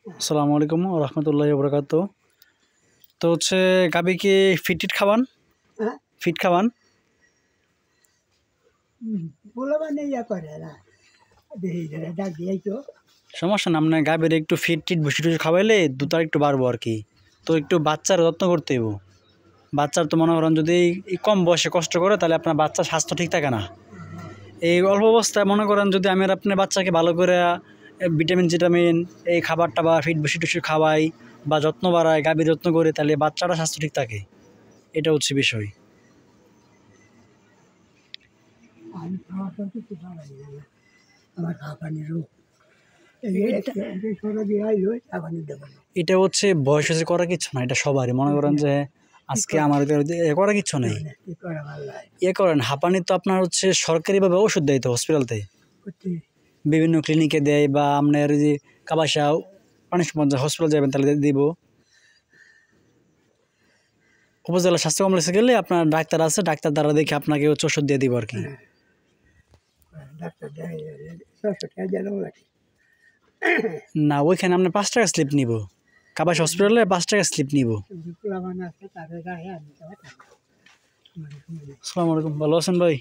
আসসালামু আলাইকুম রহমতুল্লাহি বরকাত। তো হচ্ছে গাবিকে ফিট টিট খাওয়ান, ফিট খাওয়ান। সমস্যা না, আপনার গাভীর একটু ফিট টিট ভুসি টুসি খাওয়াইলে দুধ আর একটু বাড়বো আর কি। তো একটু বাচ্চার যত্ন করতে হইব। বাচ্চার তো মনে করেন যদি এই কম বয়সে কষ্ট করে তাহলে আপনার বাচ্চার স্বাস্থ্য ঠিক থাকে না। এই অল্প অবস্থায় মনে করেন যদি আমি আর আপনার বাচ্চাকে ভালো করে ভিটামিন জিটামিন এই খাবার টাবার ফিট ভুসি টুসি খাওয়াই বা যত্ন বাড়ায়, গাভীর যত্ন করে, তাহলে বাচ্চাটা স্বাস্থ্য ঠিক থাকে। এটা হচ্ছে বিষয়। এটা হচ্ছে বয়স হয়েছে করা কিছু না, এটা সবারই মনে করেন যে আজকে আমার এ করা কিছু নেই। এ করেন হাঁপানি তো আপনার হচ্ছে সরকারিভাবে ওষুধ দেয় তো হসপিটালতে, বিভিন্ন ক্লিনিকে দেয় বা আপনার যে কাবাসা পানি হসপিটাল যাবেন তাহলে দিব। উপজেলা স্বাস্থ্য কমপ্লেক্সে গেলে আপনার ডাক্তার আছে, ডাক্তার দ্বারা দেখে আপনাকে হচ্ছে ওষুধ দিয়ে দিব আর কি। না, ওইখানে আপনার 5 টাকা স্লিপ নিব। কাবাসা হসপিটালে 5 টাকা স্লিপ নিব। আসসালামু আলাইকুম, ভালো আছেন ভাই?